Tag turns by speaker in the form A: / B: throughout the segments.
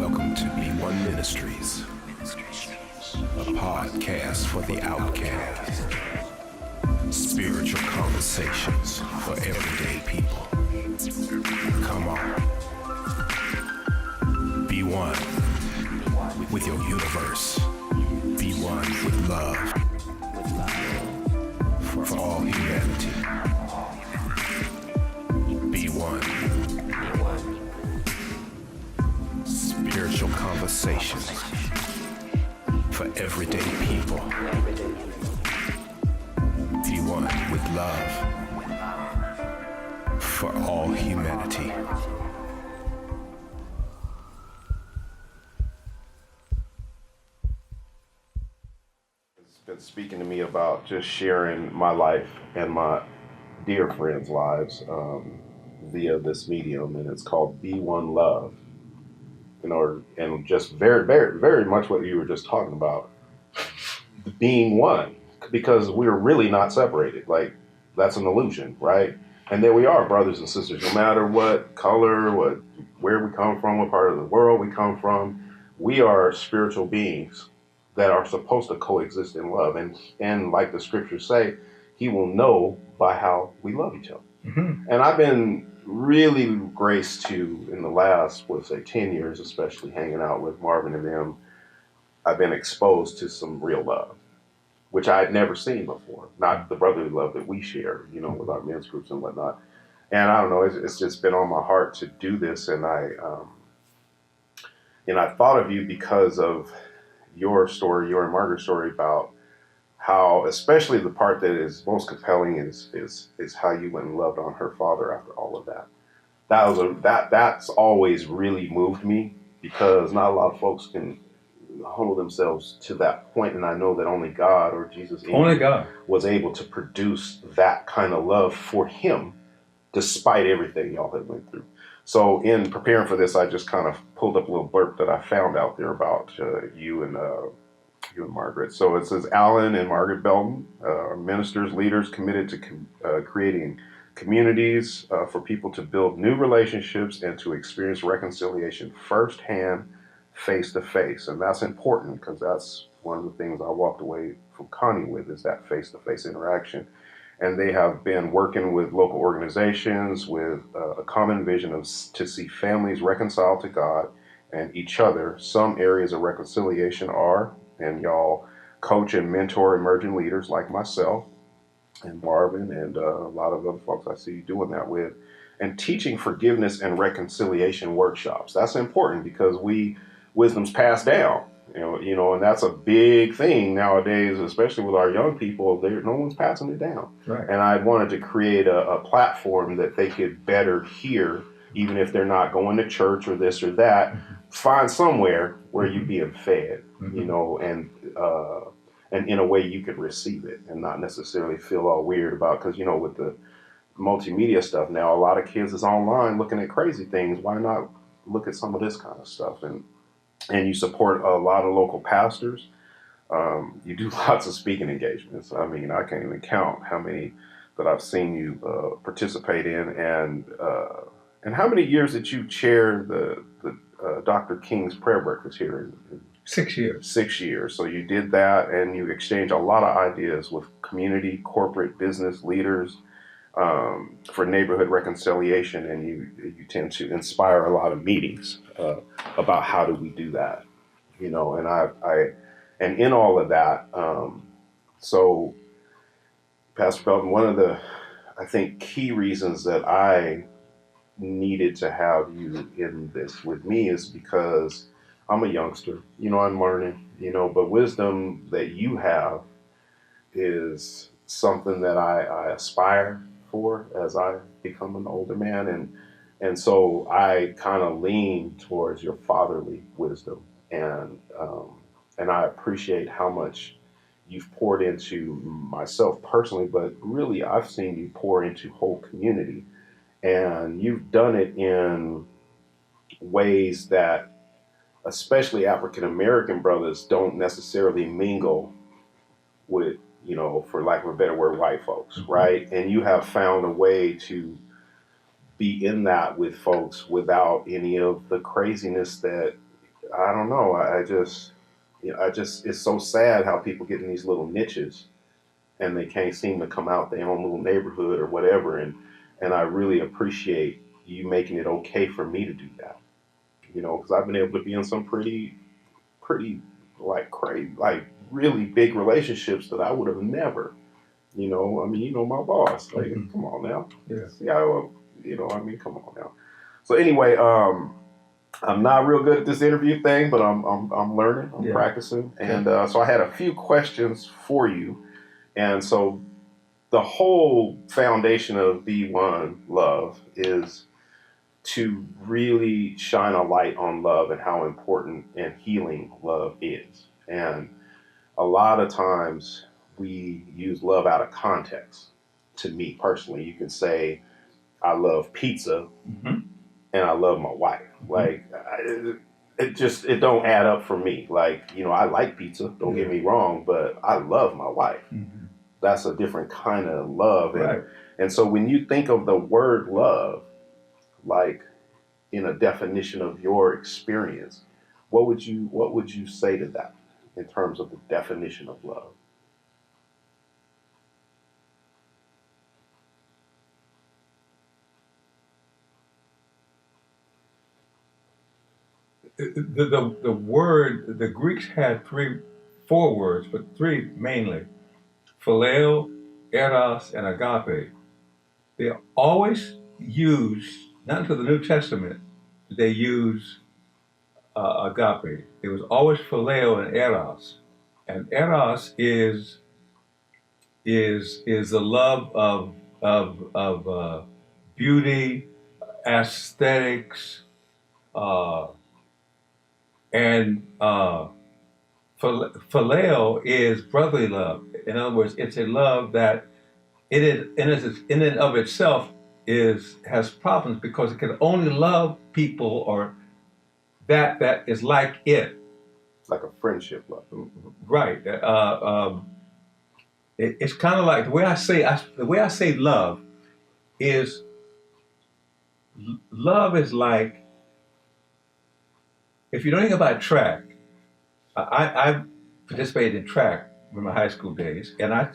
A: Welcome to B1 Ministries, a podcast for the Outcast. Spiritual conversations for everyday people. Come on. Be one with your universe. Be one with love for all humanity. Be one. Spiritual conversations for everyday people. Be one with love for all humanity.
B: It's been speaking to me about just sharing my life and my dear friends' lives via this medium, and it's called Be One Love. And just very, very, very much what you were just talking about, being one, because we're really not separated. Like, that's an illusion, right? And there we are, brothers and sisters, no matter what color, where we come from, what part of the world we come from, we are spiritual beings that are supposed to coexist in love. And like the scriptures say, he will know by how we love each other. Mm-hmm. And I've been really graced to, in the last, 10 years, especially hanging out with Marvin and them, I've been exposed to some real love, which I had never seen before. Not the brotherly love that we share, with our men's groups and whatnot. And I don't know, it's just been on my heart to do this. And I thought of you because of your story, your and Margaret's story, about how, especially the part that is most compelling is how you went and loved on her father after all of that. That's always really moved me, because not a lot of folks can humble themselves to that point, and I know that only God or Jesus was able to produce that kind of love for him, despite everything y'all had went through. So in preparing for this, I just kind of pulled up a little blurb that I found out there about you and Margaret. So it says, Allen and Margaret Belton, ministers, leaders committed to creating communities for people to build new relationships and to experience reconciliation firsthand, face to face. And that's important, because that's one of the things I walked away from Connie with, is that face to face interaction. And they have been working with local organizations with a common vision to see families reconcile to God and each other. Some areas of reconciliation are, and y'all coach and mentor emerging leaders like myself and Marvin and a lot of other folks I see you doing that with, and teaching forgiveness and reconciliation workshops. That's important, because wisdom's passed down, and that's a big thing nowadays, especially with our young people. No one's passing it down. Right. And I wanted to create a platform that they could better hear, even if they're not going to church or this or that. Mm-hmm. Find somewhere where you're being fed, mm-hmm. And in a way you could receive it and not necessarily feel all weird about, because, with the multimedia stuff now, a lot of kids is online looking at crazy things. Why not look at some of this kind of stuff? And you support a lot of local pastors. You do lots of speaking engagements. I mean, I can't even count how many that I've seen you participate in. And how many years did you chair the Dr. King's prayer breakfast here?
C: 6 years.
B: 6 years. So you did that, and you exchanged a lot of ideas with community, corporate, business leaders for neighborhood reconciliation, and you tend to inspire a lot of meetings about how do we do that, and and in all of that, so Pastor Belton, one of the, I think, key reasons that I needed to have you in this with me is because I'm a youngster, I'm learning, but wisdom that you have is something that I aspire for as I become an older man. And so I kind of lean towards your fatherly wisdom. And I appreciate how much you've poured into myself personally, but really I've seen you pour into whole community. And you've done it in ways that especially African-American brothers don't necessarily mingle with, for lack of a better word, white folks, right? And you have found a way to be in that with folks without any of the craziness that I don't know. I just, it's so sad how people get in these little niches and they can't seem to come out their own little neighborhood or whatever. And I really appreciate you making it okay for me to do that. Because I've been able to be in some pretty like crazy, like really big relationships that I would have never. I mean, my boss. Like, come on now.
C: Yeah.
B: See how, I mean, come on now. So anyway, I'm not real good at this interview thing, but I'm learning. I'm practicing, and so I had a few questions for you, and so the whole foundation of B1 Love is to really shine a light on love and how important and healing love is, and a lot of times we use love out of context. To me personally, you can say, I love pizza and I love my wife. Like, it don't add up for me. Like, I like pizza, don't get me wrong, but I love my wife. That's a different kind of love. And so when you think of the word love, like in a definition of your experience, what would you say to that in terms of the definition of love?
C: The word, the Greeks had four words, but three mainly: phileo, eros, and agape. They always use, not until the New Testament, did they use agape. It was always phileo and eros, and eros is the love of beauty, aesthetics, and phileo is brotherly love. In other words, it's a love that it is in and of itself has problems because it can only love people or that is like it.
B: Like a friendship love.
C: Right. It's kind of like the way I say love is like, if you know anything about track, I participated in track in my high school days, and I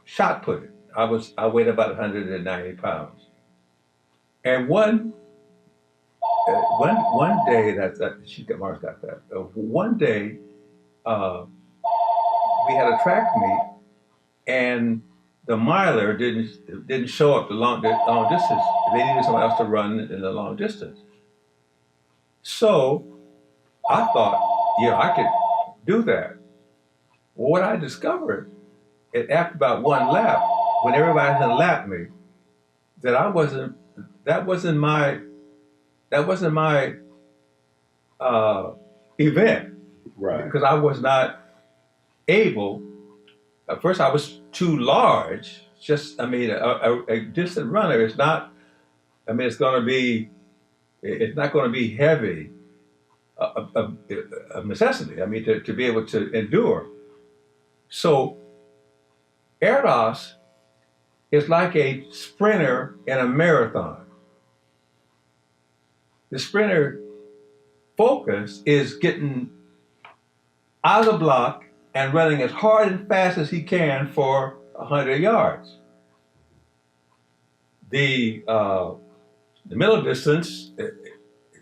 C: shot put it. I weighed about 190 pounds, and one day Mars got that. One day we had a track meet, and the miler didn't show up the long distance. They needed someone else to run in the long distance. So I thought, I could do that. Well, what I discovered, after about one lap, when everybody had lapped me, that wasn't my event.
B: Right.
C: Because I was not able. At first, I was too large. A distant runner is not. It's not going to be heavy. A necessity. To be able to endure. So, Eros is like a sprinter in a marathon. The sprinter focus is getting out of the block and running as hard and fast as he can for 100 yards. The middle distance,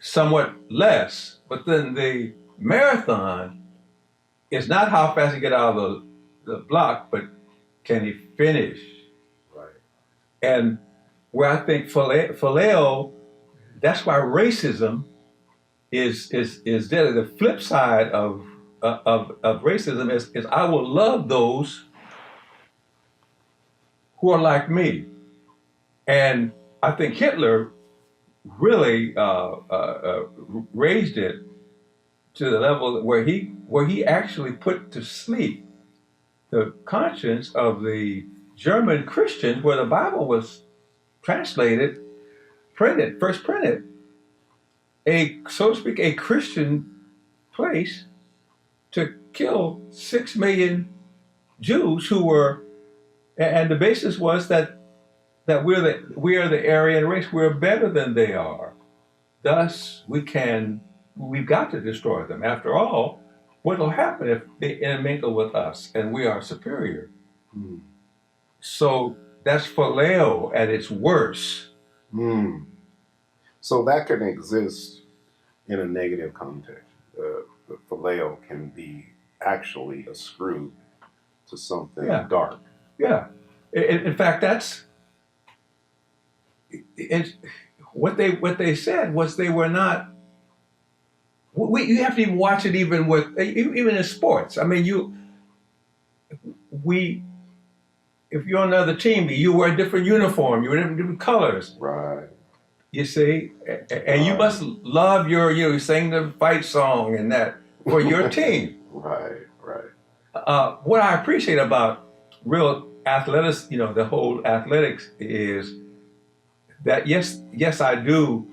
C: somewhat less, but then the marathon is not how fast he get out of the block, but can he finish?
B: Right.
C: And where I think phileo, that's why racism is there. The flip side of racism is I will love those who are like me. And I think Hitler really raised it to the level where he actually put to sleep the conscience of the German Christians, where the Bible was translated, first printed, so to speak, a Christian place to kill 6 million Jews who were, and the basis was that we are the Aryan race, we're better than they are. Thus, we can we've got to destroy them. After all, what will happen if they intermingle with us and we are superior?
B: Mm.
C: So that's phileo at its worst.
B: Mm. So that can exist in a negative context. The phileo can be actually ascribed to something dark.
C: Yeah. In fact, that's what they said was they were not. You have to even watch it even in sports. I mean, if you're on another team, you wear a different uniform, you wear different colors.
B: Right.
C: You see, and you must love you sing the fight song and that for your team.
B: Right.
C: What I appreciate about real athletics, the whole athletics is that yes, I do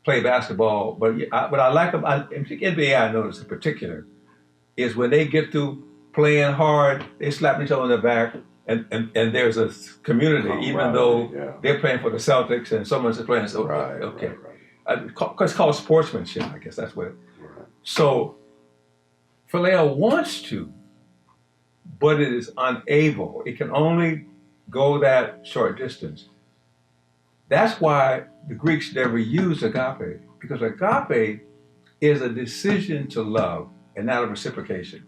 C: play basketball, but what I like about NBA, I notice in particular, is when they get through playing hard, they slap each other on the back, and there's a community, even though they're playing for the Celtics and someone's playing. So okay, it's called sportsmanship. I guess that's what. So, Phileo wants to, but it is unable. It can only go that short distance. That's why the Greeks never used agape, because agape is a decision to love and not a reciprocation.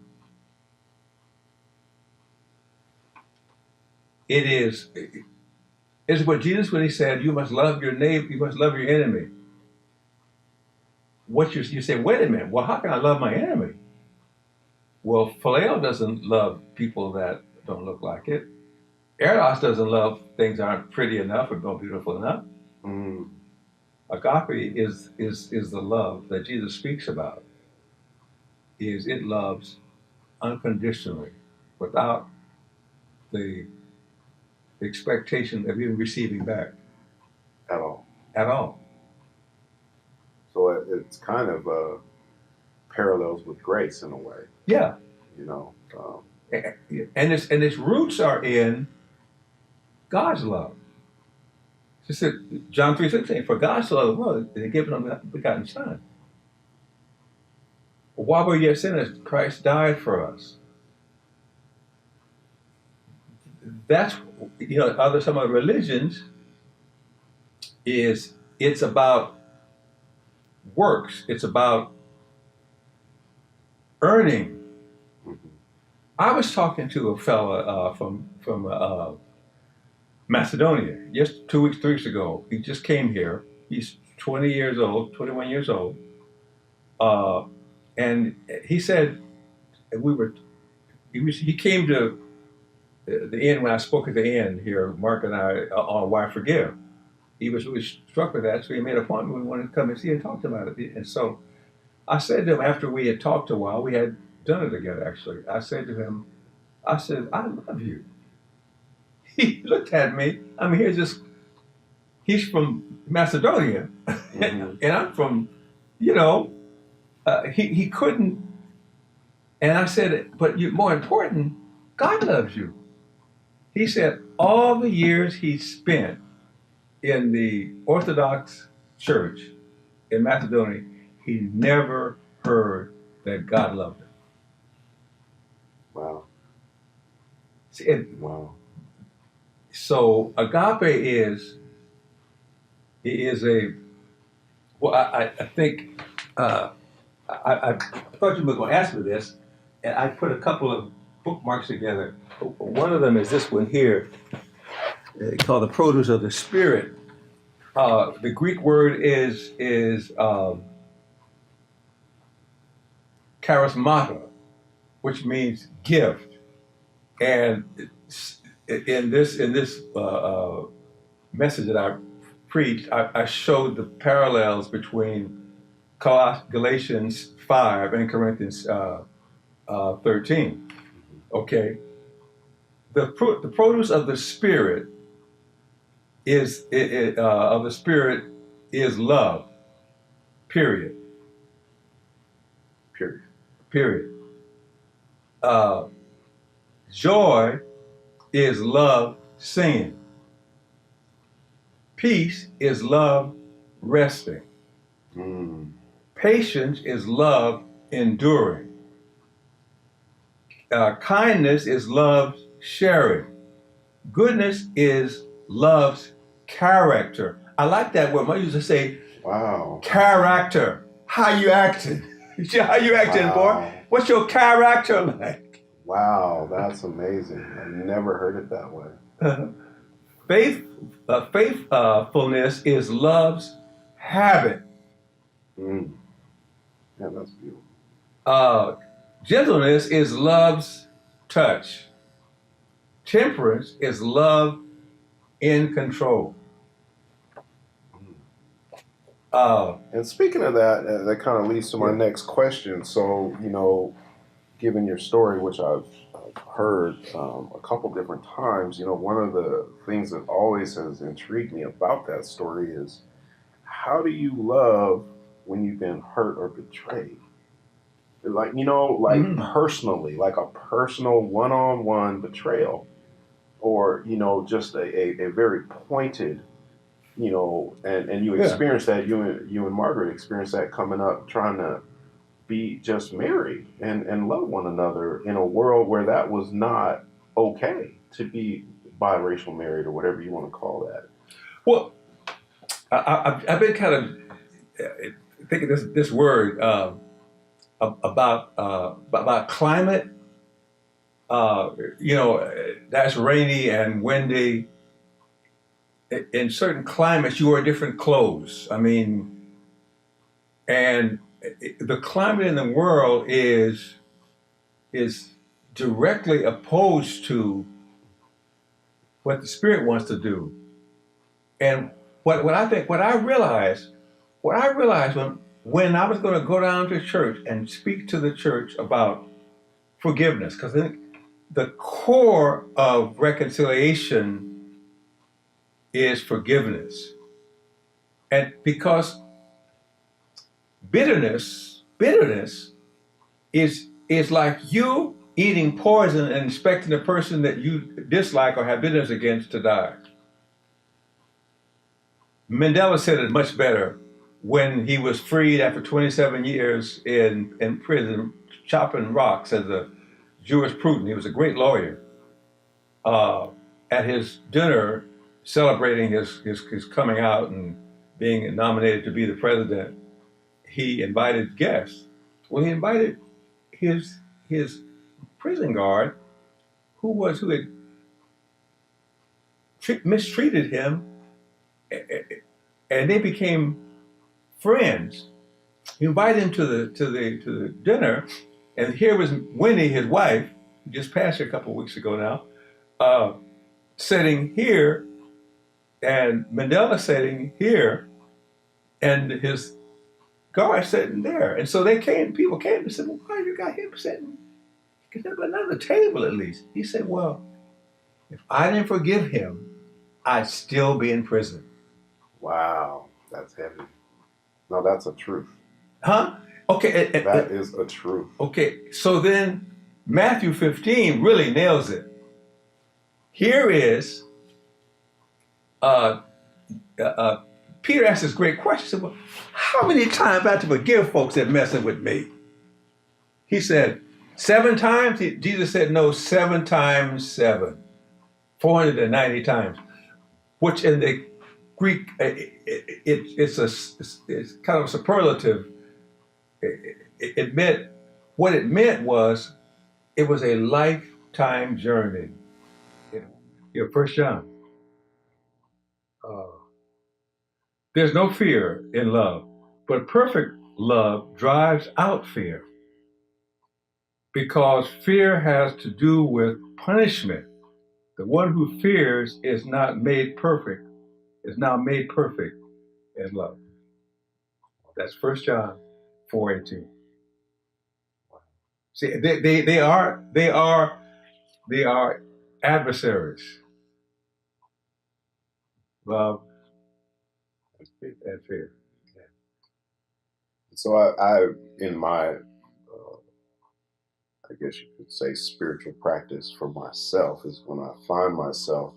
C: It's what Jesus, when he said, you must love your neighbor, you must love your enemy. You say, wait a minute, well, how can I love my enemy? Well, phileo doesn't love people that don't look like it. Eros doesn't love things that aren't pretty enough or not beautiful enough.
B: Mm.
C: Agape is the love that Jesus speaks about. It loves unconditionally, without the expectation of even receiving back.
B: At all.
C: At all.
B: So it's kind of parallels with grace in a way.
C: Yeah.
B: And
C: its roots are in God's love. She said, John 3:16, for God so loved the world that he gave him a begotten Son. While we're yet sinners, Christ died for us. That's, some of the religions it's about works. It's about earning. I was talking to a fella from Macedonia just 3 weeks ago. He just came here. He's 21 years old. And he said he came to the end when I spoke at the end here, Mark and I, on Why Forgive. He was really struck with that, so he made an appointment. We wanted to come and see and talk about it. And so I said to him, after we had talked a while, we had dinner together actually. I said to him, I love you. He looked at me. I mean, he's from Macedonia, and I'm from, he couldn't. And I said, but more important, God loves you. He said all the years he spent in the Orthodox Church in Macedonia, he never heard that God loved him.
B: Wow. Wow.
C: So agape is a. Well, I think I thought you were going to ask me this, and I put a couple of bookmarks together. One of them is this one here, called the produce of the Spirit. The Greek word is charismata, which means gift. And in this message that I preached, I showed the parallels between Galatians 5 and Corinthians 13. Okay, the produce of the Spirit is love. Period. Joy is love singing. Peace is love resting. Patience is love enduring. Kindness is love sharing. Goodness is love's character. I like that word. I used to say
B: Wow.
C: character. How you acting? How you acting,
B: Wow.
C: boy? What's your character like?
B: Wow, that's amazing. I've never heard it that way.
C: Faithfulness is love's habit.
B: Mm. Yeah, that's beautiful.
C: Gentleness is love's touch. Temperance is love in control.
B: And speaking of that, that kind of leads to my
C: Yeah.
B: next question. So, given your story, which I've heard a couple different times, one of the things that always has intrigued me about that story is how do you love when you've been hurt or betrayed? Like, personally, like a personal one-on-one betrayal, or, just a very pointed, and you
C: Yeah.
B: experienced that, you and Margaret experienced that coming up, trying to be just married and love one another in a world where that was not okay to be biracial married or whatever you want to call that.
C: Well, I've been kind of thinking this word about climate. That's rainy and windy. In certain climates, you wear different clothes. I mean, and the climate in the world is directly opposed to what the Spirit wants to do. And what I realized when I was going to go down to church and speak to the church about forgiveness, because the core of reconciliation is forgiveness. And because bitterness is like you eating poison and expecting the person that you dislike or have bitterness against to die. Mandela said it much better when he was freed after 27 years in prison, chopping rocks as a jurisprudent. He was a great lawyer. At his dinner, celebrating his coming out and being nominated to be the president, he invited guests. Well, he invited his prison guard, who had mistreated him, and they became friends. He invited him to the dinner, and here was Winnie, his wife, who just passed here a couple of weeks ago now, sitting here, and Mandela sitting here, and his guard sitting there. And so people came and said, "Well, why you got him sitting? You could have another table at least." He said, "Well, if I didn't forgive him, I'd still be in prison."
B: Wow, that's heavy. No, that's a truth.
C: Huh? Okay.
B: That is a truth.
C: Okay, so then Matthew 15 really nails it. Here is Peter asked this great question. Well, how many times I have to forgive folks that messing with me? He said, 7 times? Jesus said, no, 7 times 7. 490 times. Which in the Greek, it's kind of superlative. What it meant was, it was a lifetime journey. First John. There's no fear in love, but perfect love drives out fear, because fear has to do with punishment. The one who fears is now made perfect in love. That's 1 John 4:18. See, they are adversaries. Love and fear.
B: So I in my, I guess you could say, spiritual practice for myself is when I find myself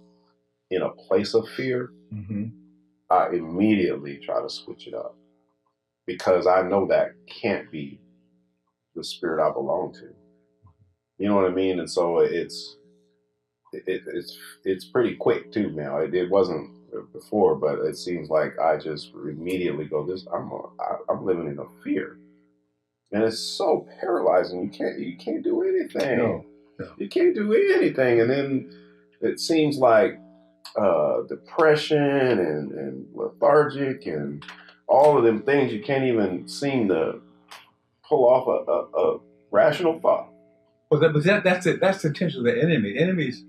B: in a place of fear,
C: Mm-hmm.
B: I immediately try to switch it up, because I know that can't be the spirit I belong to. You know what I mean? And so it's pretty quick too now. It wasn't before, but it seems like I just immediately go, I'm living in a fear, and it's so paralyzing. You can't do anything.
C: No.
B: You can't do anything, and then it seems like depression and lethargic and all of them things you can't even seem to pull off a rational thought.
C: Well, that's it. That's the intention of the enemy. Enemies.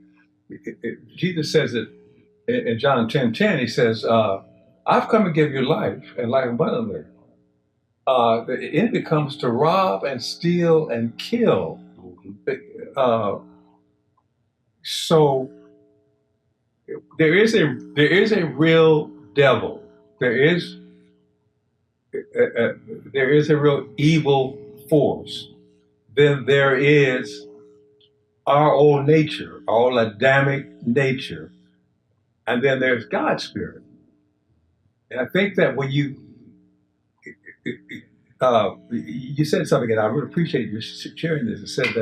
C: Jesus says it in John 10:10. He says, "I've come to give you life and life abundantly." The enemy comes to rob and steal and kill. Uh, so there is a real devil. There is a real evil force. Then there is our old nature, our old Adamic nature, and then there's God's spirit. And I think that when you said something, and I really appreciate you sharing this. It said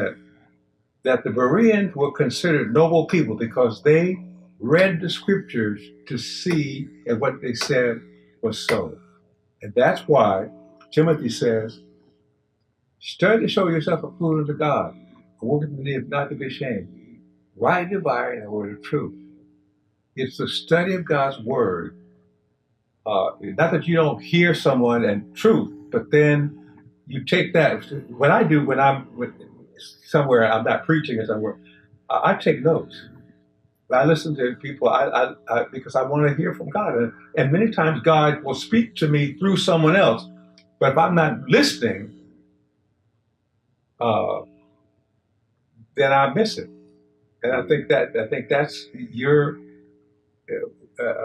C: that the Bereans were considered noble people because they read the scriptures to see if what they said was so. And that's why Timothy says, study to show yourself approved unto God, a workman that needeth not to be ashamed, rightly dividing the word of truth. It's the study of God's word. Not that you don't hear someone and truth, but then you take that. What I do when I'm somewhere, I'm not preaching or somewhere, I take notes. I listen to people because I want to hear from God. And many times God will speak to me through someone else. But if I'm not listening, then I miss it. And I think that's your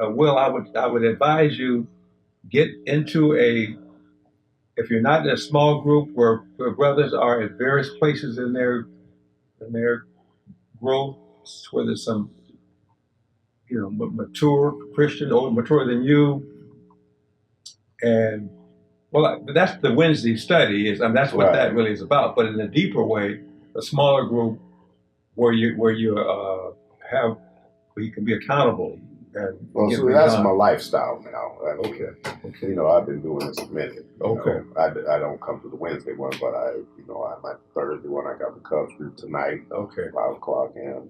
C: Will. I would advise you get into if you're not in a small group where brothers are at various places in their growth, where there's some mature Christian, or mature than you, and that's the Wednesday study is. I mean, that's what that really is about. But in a deeper way, a smaller group where you have where you can be accountable. And
B: so that's my lifestyle now.
C: Okay.
B: I've been doing this a minute.
C: Okay.
B: I don't come to the Wednesday one, but I my Thursday one. I got the Cubs group tonight.
C: Okay.
B: 5:00,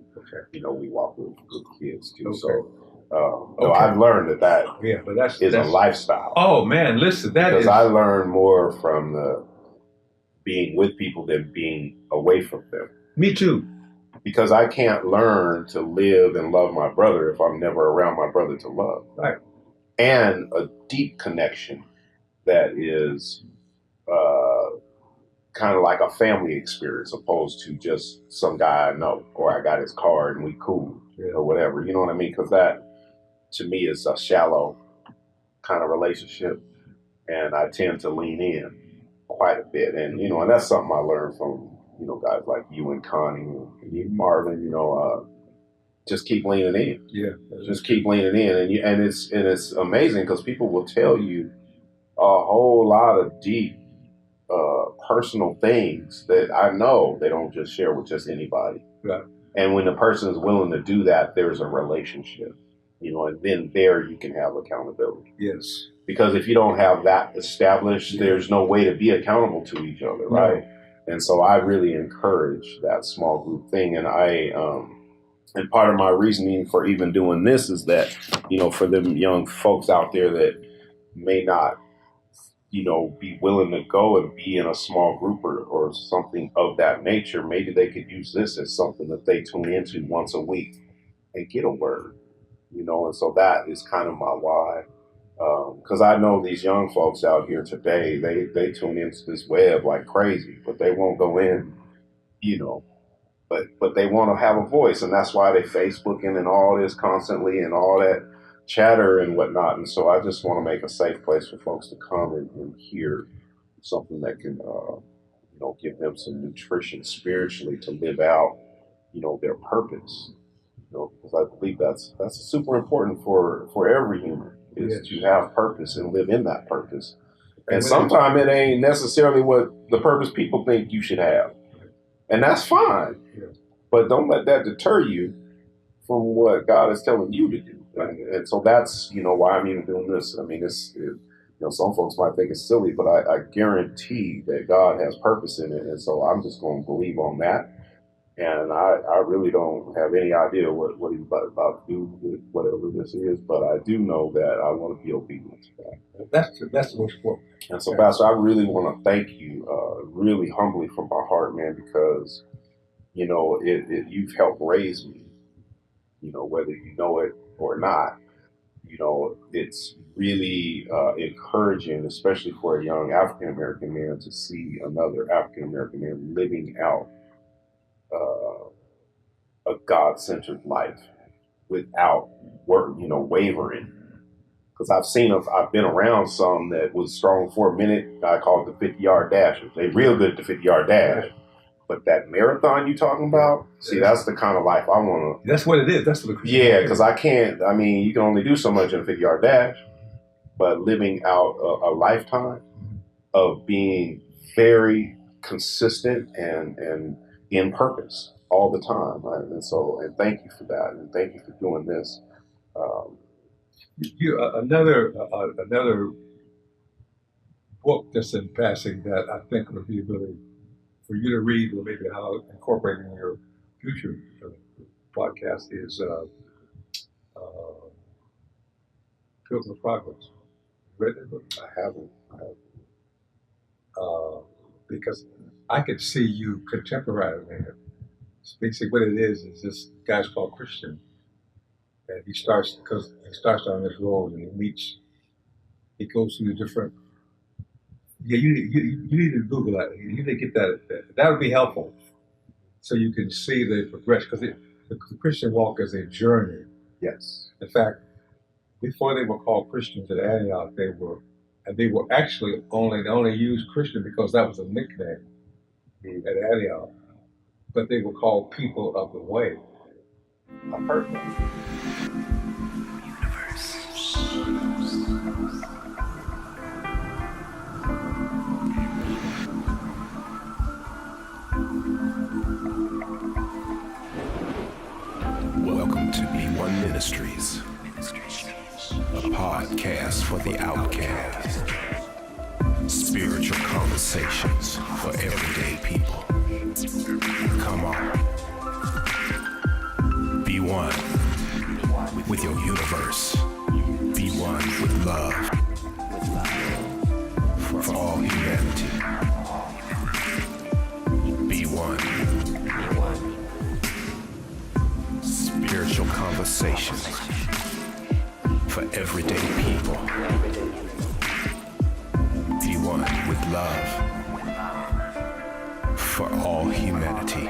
B: and we walk with kids too.
C: Okay.
B: So I've learned that
C: that's
B: a lifestyle.
C: Oh man, listen, because
B: I learn more from the being with people than being away from them.
C: Me too.
B: Because I can't learn to live and love my brother if I'm never around my brother to love.
C: Right.
B: And a deep connection that is kind of like a family experience, opposed to just some guy I know, or I got his card and we cool, or whatever. You know what I mean? Because that, to me, is a shallow kind of relationship, and I tend to lean in quite a bit. And and that's something I learned from guys like you and Connie and even Marvin. Just keep leaning in.
C: Yeah,
B: just keep leaning in, and it's amazing because people will tell you a whole lot of deep personal things that I know they don't just share with just anybody.
C: Right.
B: And when the person is willing to do that, there's a relationship, and then there you can have accountability.
C: Yes. Because
B: if you don't have that established, there's no way to be accountable to each other, right? No. And so I really encourage that small group thing. And and part of my reasoning for even doing this is that, for them young folks out there that may not, be willing to go and be in a small group or something of that nature, maybe they could use this as something that they tune into once a week and get a word, and so that is kind of my why. Because I know these young folks out here today, they tune into this web like crazy, but they won't go in, but they want to have a voice, and that's why they Facebooking and all this constantly and all that chatter and whatnot. And so I just want to make a safe place for folks to come and hear something that can, give them some nutrition spiritually to live out, their purpose. Because I believe that's super important for every human is to have purpose and live in that purpose. And sometimes it ain't necessarily what the purpose people think you should have. And that's fine.
C: Yeah.
B: But don't let that deter you from what God is telling you to do. And so that's, why I'm even doing this. I mean, some folks might think it's silly, but I guarantee that God has purpose in it. And so I'm just going to believe on that. And I really don't have any idea what he's about to do with whatever this is, but I do know that I want to be obedient to that.
C: That's the most important.
B: And so, Pastor, I really want to thank you, really humbly from my heart, man, because, you've helped raise me, whether you know it or not. It's really encouraging, especially for a young African-American man, to see another African-American man living out a God-centered life without wavering. Because I've been around some that was strong for a minute. I call it the 50-yard dashers. They real good at the 50-yard dash. But that marathon you talking about, see, that's the kind of life I want to.
C: That's what it is. That's what.
B: Yeah, because you can only do so much in a 50-yard dash. But living out a lifetime of being very consistent and in purpose all the time, right? And thank you for that, and thank you for doing this.
C: Another book that's in passing that I think would be really for you to read, or maybe how incorporate in your future podcast is Pilgrim's Progress. You read that book?
B: I haven't.
C: Because I could see you contemporizing it. Basically, what it is this guy's called Christian, and he starts on this road and he goes through the different. Yeah, you need to Google that. You need to get that. That would be helpful, so you can see the progression. Because the Christian walk is a journey.
B: Yes.
C: In fact, before they were called Christians at Antioch, they were actually only used Christian because that was a nickname at Antioch. But they were called people of the way. I've heard that.
A: Welcome to B1 Ministries, a podcast for the Outcast. Spiritual conversations for everyday people. Come on. Be one with your universe. Be one with love for all humanity. Be one. Spiritual conversations for everyday people. Be one with love for all humanity.